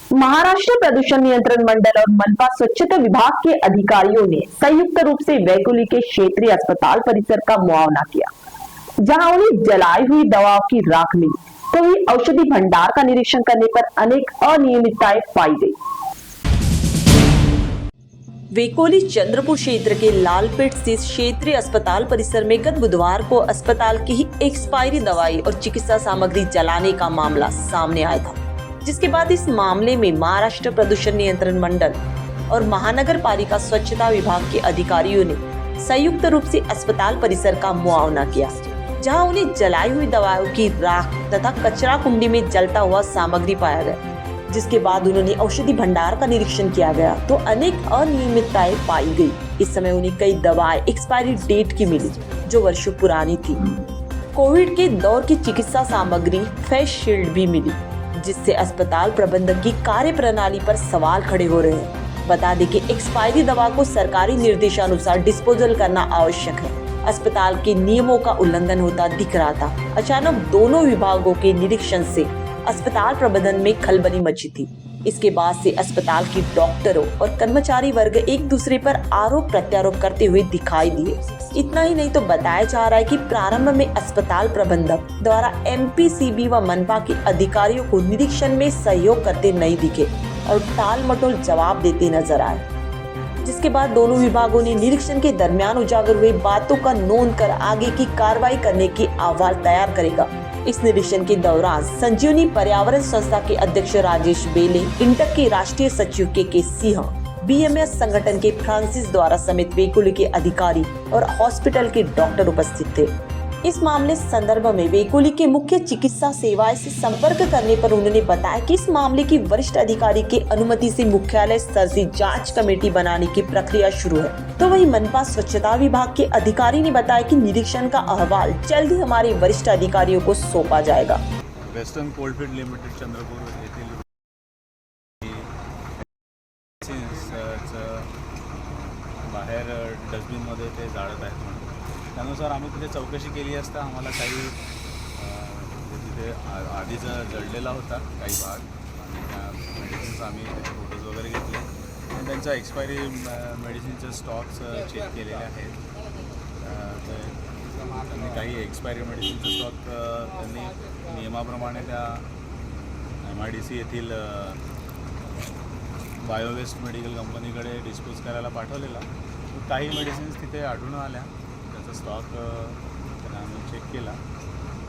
महाराष्ट्र प्रदूषण नियंत्रण मंडल और मनपा स्वच्छता विभाग के अधिकारियों ने संयुक्त रूप से वेकोली के क्षेत्रीय अस्पताल परिसर का मुआयना किया, जहां उन्हें जलाई हुई दवाओं की राख मिली तो वही औषधि भंडार का निरीक्षण करने पर अनेक अनियमितताएं पाई गई। वेकोली चंद्रपुर क्षेत्र के लालपेट स्थित क्षेत्रीय अस्पताल परिसर में गत बुधवार को अस्पताल की ही एक्सपायरी दवाई और चिकित्सा सामग्री जलाने का मामला सामने आया था, जिसके बाद इस मामले में महाराष्ट्र प्रदूषण नियंत्रण मंडल और महानगर पालिका स्वच्छता विभाग के अधिकारियों ने संयुक्त रूप से अस्पताल परिसर का मुआयना किया, जहां उन्हें जलाई हुई दवाओं की राख तथा कचरा कुंडी में जलता हुआ सामग्री पाया गया। जिसके बाद उन्होंने औषधि भंडार का निरीक्षण किया गया तो अनेक अनियमितताएं पाई गई। इस समय उन्हें कई दवाएं एक्सपायरी डेट की मिली जो वर्षों पुरानी थी। कोविड के दौर की चिकित्सा सामग्री फेस शील्ड भी मिली, जिससे अस्पताल प्रबंधक की कार्य प्रणाली पर सवाल खड़े हो रहे हैं। बता दें कि एक्सपायरी दवा को सरकारी निर्देशानुसार डिस्पोजल करना आवश्यक है। अस्पताल के नियमों का उल्लंघन होता दिख रहा था। अचानक दोनों विभागों के निरीक्षण से अस्पताल प्रबंधन में खलबली मची थी। इसके बाद से अस्पताल के डॉक्टरों और कर्मचारी वर्ग एक दूसरे पर आरोप प्रत्यारोप करते हुए दिखाई दिए। इतना ही नहीं तो बताया जा रहा है कि प्रारंभ में अस्पताल प्रबंधक द्वारा एमपीसीबी व मनपा के अधिकारियों को निरीक्षण में सहयोग करते नहीं दिखे और टाल मटोल जवाब देते नजर आए, जिसके बाद दोनों विभागों ने निरीक्षण के दरमियान उजागर हुए बातों का नोंद कर आगे की कार्रवाई करने की अहवाल तैयार करेगा। इस निरीक्षण के दौरान संजीवनी पर्यावरण संस्था के अध्यक्ष राजेश बेले, इंटक के राष्ट्रीय सचिव के सिंह, बीएमएस संगठन के फ्रांसिस द्वारा समेत वेकोली के अधिकारी और हॉस्पिटल के डॉक्टर उपस्थित थे। इस मामले संदर्भ में वेकोली के मुख्य चिकित्सा सेवाएं से संपर्क करने पर उन्होंने बताया कि इस मामले की वरिष्ठ अधिकारी के अनुमति से मुख्यालय स्तर से जांच कमेटी बनाने की प्रक्रिया शुरू है। तो वहीं मनपा स्वच्छता विभाग के अधिकारी ने बताया कि निरीक्षण का अहवाल जल्द ही हमारे वरिष्ठ अधिकारियों को सौंपा जाएगा। वेस्टर्न कोलफील्ड लिमिटेड चंद्रपूर येथील बाहेर डस्टबिनमध्ये ते जाळत आहेत म्हणून त्यानुसार आम्ही तिथे चौकशी केली असता आम्हाला काही तिथे आधीच जळलेला होता काही भाग आणि त्या मेडिसिन्स आम्ही फोटोज वगैरे घेतले आणि त्यांचा एक्सपायरी मेडिसिनचे स्टॉक्स चेक केलेले आहेत। त्यांनी काही एक्सपायरी मेडिसिनचे स्टॉक त्यांनी नियमाप्रमाणे त्या MIDC येथील बायोवेस्ट मेडिकल कंपनीकडे डिस्पोज करायला पाठवलेला। काही मेडिसिन्स तिथे आढळून आल्या, त्याचा स्टॉक त्यांना आम्ही चेक केला,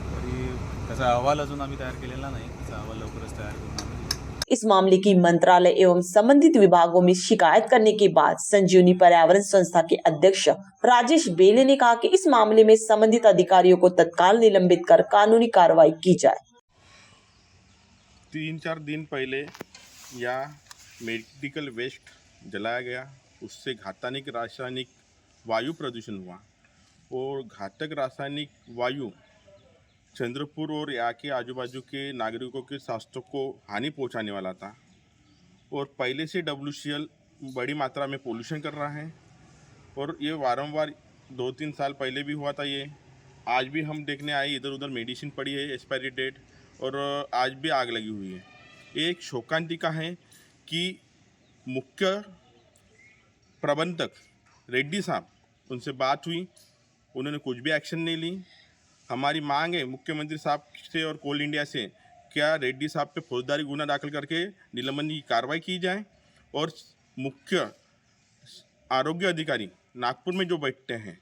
तरी त्याचा अहवाल अजून आम्ही तयार केलेला नाही। त्याचा अहवाल लवकरच तयार करून आम्ही इस मामले की मंत्रालय एवं संबंधित विभागों में शिकायत करने के बाद संजीवनी पर्यावरण संस्था के अध्यक्ष राजेश बेले ने कहा कि इस मामले में संबंधित अधिकारियों को तत्काल निलंबित कर कानूनी कार्रवाई की जाए। 3-4 दिन पहले या मेडिकल वेस्ट जलाया गया, उससे घातक रासायनिक वायु प्रदूषण हुआ और घातक रासायनिक वायु चंद्रपुर और यहाँ के आजू बाजू के नागरिकों के स्वास्थ्य को हानि पहुंचाने वाला था। और पहले से WCL बड़ी मात्रा में पोल्यूशन कर रहा है और ये वारंवार 2-3 साल पहले भी हुआ था। ये आज भी हम देखने आए, इधर उधर मेडिसिन पड़ी है एक्सपायरी डेट, और आज भी आग लगी हुई है। ये एक शोकांतिका है कि मुख्य प्रबंधक रेड्डी साहब, उनसे बात हुई, उन्होंने कुछ भी एक्शन नहीं ली। हमारी मांग है मुख्यमंत्री साहब से और कोल इंडिया से, क्या रेड्डी साहब पे फौजदारी गुना दाखिल करके निलंबन की कार्रवाई की जाए और मुख्य आरोग्य अधिकारी नागपुर में जो बैठते हैं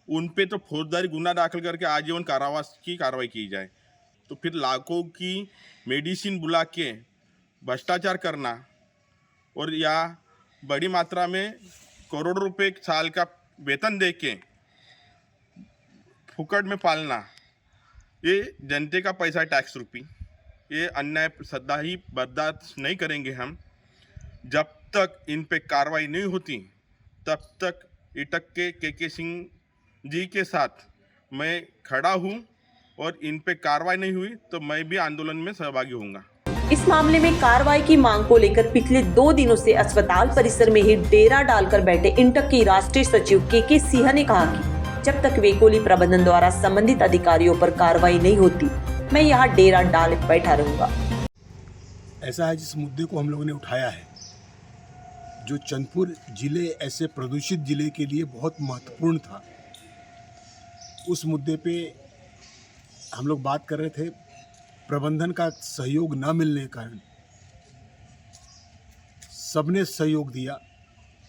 उन पे तो फौजदारी गुना दाखिल करके आजीवन कारावास की कार्रवाई की जाए। तो फिर लाखों की मेडिसिन बुला के भ्रष्टाचार करना और या बड़ी मात्रा में करोड़ों रुपए साल का वेतन दे के फुकट में पालना, ये जनते का पैसा टैक्स रूपी, ये अन्याय सदा ही बर्दाश्त नहीं करेंगे हम। जब तक इन पे कार्रवाई नहीं होती तब तक इटक के सिंह जी के साथ मैं खड़ा हूँ और इन पे कार्रवाई नहीं हुई तो मैं भी आंदोलन में सहभागी होऊंगा। इस मामले में कार्रवाई की मांग को लेकर पिछले 2 दिनों से अस्पताल परिसर में ही डेरा डालकर बैठे इंटक के राष्ट्रीय सचिव के सिंह ने कहा कि जब तक वेकोली प्रबंधन द्वारा संबंधित अधिकारियों पर कार्रवाई नहीं होती, मैं यहाँ डेरा डाल बैठा रहूंगा। ऐसा है जिस मुद्दे को हम लोगों ने उठाया है, जो चंदपुर जिले ऐसे प्रदूषित जिले के लिए बहुत महत्वपूर्ण था, उस मुद्दे पे हम लोग बात कर रहे थे। प्रबंधन का सहयोग न मिलने के कारण सबने सहयोग दिया,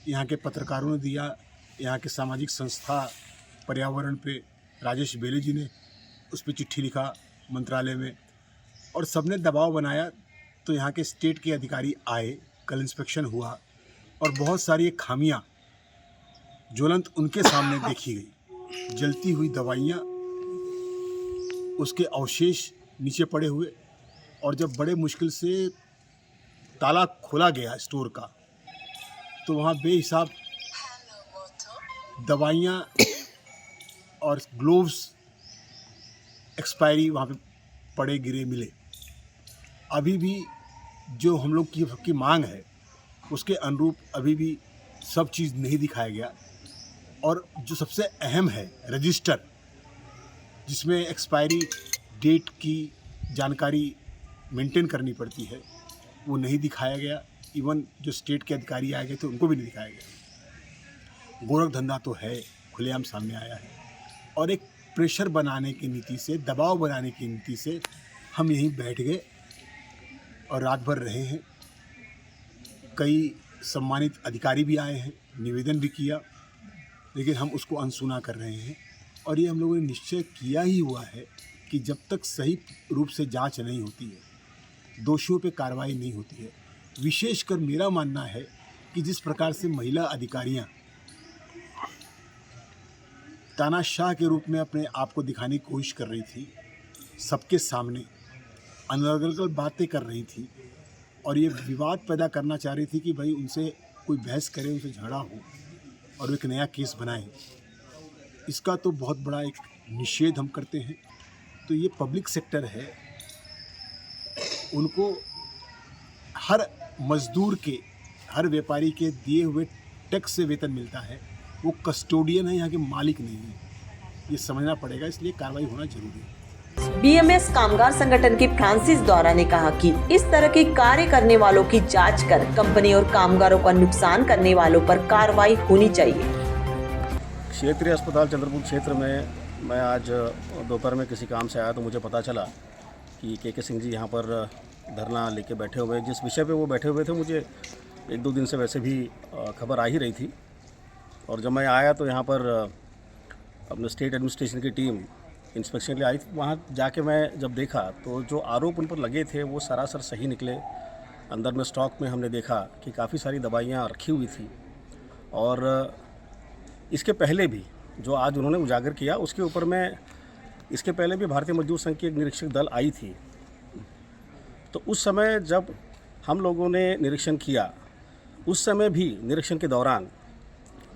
यहाँ के पत्रकारों ने दिया, यहाँ के सामाजिक संस्था पर्यावरण पे राजेश बेले जी ने उस पर चिट्ठी लिखा मंत्रालय में, और सबने दबाव बनाया। तो यहाँ के स्टेट के अधिकारी आए, कल इंस्पेक्शन हुआ और बहुत सारी खामियां ज्वलंत उनके सामने देखी गई। जलती हुई दवाइयाँ, उसके अवशेष नीचे पड़े हुए, और जब बड़े मुश्किल से ताला खोला गया स्टोर का तो वहाँ बेहिसाब दवाइयाँ और ग्लोव्स एक्सपायरी वहाँ पे पड़े गिरे मिले। अभी भी जो हम लोग की मांग है उसके अनुरूप अभी भी सब चीज़ नहीं दिखाया गया। और जो सबसे अहम है रजिस्टर, जिसमें एक्सपायरी डेट की जानकारी मेंटेन करनी पड़ती है, वो नहीं दिखाया गया। इवन जो स्टेट के अधिकारी आए गए थे उनको भी नहीं दिखाया गया। गोरख धंधा तो है, खुलेआम सामने आया है, और एक प्रेशर बनाने की नीति से, दबाव बनाने की नीति से हम यहीं बैठ गए और रात भर रहे हैं। कई सम्मानित अधिकारी भी आए हैं, निवेदन भी किया, लेकिन हम उसको अनसुना कर रहे हैं। और ये हम लोगों ने निश्चय किया ही हुआ है कि जब तक सही रूप से जांच नहीं होती है, दोषियों पे कार्रवाई नहीं होती है। विशेषकर मेरा मानना है कि जिस प्रकार से महिला अधिकारियां तानाशाह के रूप में अपने आप को दिखाने की कोशिश कर रही थी, सबके सामने अनर्गल बातें कर रही थी, और ये विवाद पैदा करना चाह रही थी कि भाई उनसे कोई बहस करे, उनसे झगड़ा हो और एक नया केस बनाए, इसका तो बहुत बड़ा एक निषेध हम करते हैं। तो ये पब्लिक सेक्टर है, उनको हर मजदूर के, हर व्यापारी के दिए हुए टैक्स से वेतन मिलता है। वो कस्टोडियन है, यहाँ के मालिक नहीं है। ये समझना पड़ेगा, इसलिए कार्रवाई होना जरूरी है। बीएमएस कामगार संगठन के फ्रांसिस द्वारा ने कहा कि इस तरह के कार्य करने वालों की जांच कर कंपनी और कामगारों का नुकसान करने वालों पर कार्रवाई होनी चाहिए। क्षेत्रीय अस्पताल चंद्रपुर क्षेत्र में मैं आज दोपहर में किसी काम से आया तो मुझे पता चला कि के सिंह जी यहाँ पर धरना लेके बैठे हुए हैं। जिस विषय पे वो बैठे हुए थे, मुझे 1-2 दिन से वैसे भी खबर आ ही रही थी। और जब मैं आया तो यहाँ पर अपने स्टेट एडमिनिस्ट्रेशन की टीम इंस्पेक्शन के लिए आई थी। वहाँ जाके मैं जब देखा तो जो आरोप उन पर लगे थे वो सरासर सही निकले। अंदर में स्टॉक में हमने देखा कि काफ़ी सारी दवाइयाँ रखी हुई थी, और इसके पहले भी जो आज उन्होंने उजागर किया उसके ऊपर में इसके पहले भी भारतीय मजदूर संघ की एक निरीक्षक दल आई थी। तो उस समय जब हम लोगों ने निरीक्षण किया, उस समय भी निरीक्षण के दौरान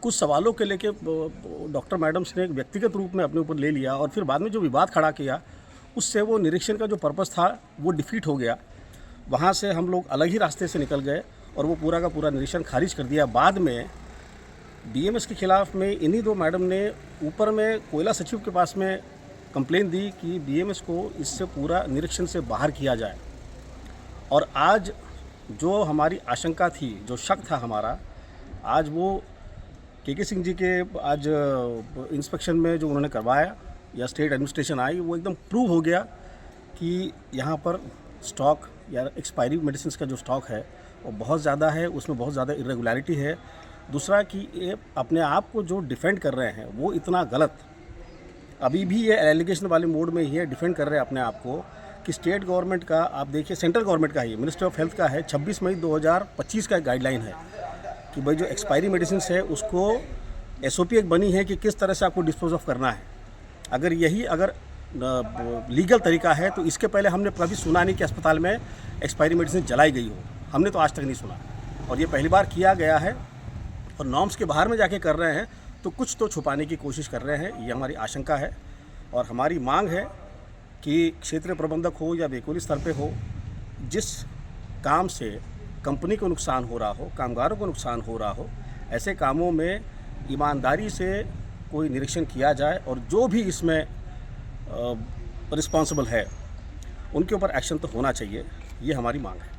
कुछ सवालों के लेके डॉक्टर मैडम्स ने एक व्यक्तिगत रूप में अपने ऊपर ले लिया, और फिर बाद में जो विवाद खड़ा किया उससे वो निरीक्षण का जो पर्पस था वो डिफीट हो गया। वहाँ से हम लोग अलग ही रास्ते से निकल गए और वो पूरा का पूरा निरीक्षण खारिज कर दिया। बाद में बीएमएस के खिलाफ में इन्हीं 2 मैडम ने ऊपर में कोयला सचिव के पास में कंप्लेन दी कि बीएमएस को इससे पूरा निरीक्षण से बाहर किया जाए। और आज जो हमारी आशंका थी, जो शक था हमारा, आज वो के सिंह जी के आज इंस्पेक्शन में जो उन्होंने करवाया या स्टेट एडमिनिस्ट्रेशन आई, वो एकदम प्रूव हो गया कि यहाँ पर स्टॉक या एक्सपायरी मेडिसिन का जो स्टॉक है वो बहुत ज़्यादा है, उसमें बहुत ज़्यादा इरेगुलरिटी है। दूसरा कि ये अपने आप को जो डिफेंड कर रहे हैं वो इतना गलत, अभी भी ये एलिगेशन वाले मोड में ही है, डिफेंड कर रहे हैं अपने आप को कि स्टेट गवर्नमेंट का, आप देखिए सेंट्रल गवर्नमेंट का ही, मिनिस्ट्री ऑफ हेल्थ का है, 26 मई 2025 का गाइडलाइन है कि भाई जो एक्सपायरी मेडिसिन है उसको SOP एक बनी है कि किस तरह से आपको डिस्पोज ऑफ करना है। अगर यही लीगल तरीका है तो इसके पहले हमने कभी सुना नहीं कि अस्पताल में एक्सपायरी मेडिसिन जलाई गई हो, हमने तो आज तक नहीं सुना, और ये पहली बार किया गया है। और नॉर्म्स के बाहर में जाके कर रहे हैं तो कुछ तो छुपाने की कोशिश कर रहे हैं, ये हमारी आशंका है। और हमारी मांग है कि क्षेत्रीय प्रबंधक हो या वैकुली स्तर पे हो, जिस काम से कंपनी को नुकसान हो रहा हो, कामगारों को नुकसान हो रहा हो, ऐसे कामों में ईमानदारी से कोई निरीक्षण किया जाए, और जो भी इसमें रिस्पॉन्सिबल है उनके ऊपर एक्शन तो होना चाहिए, ये हमारी मांग है।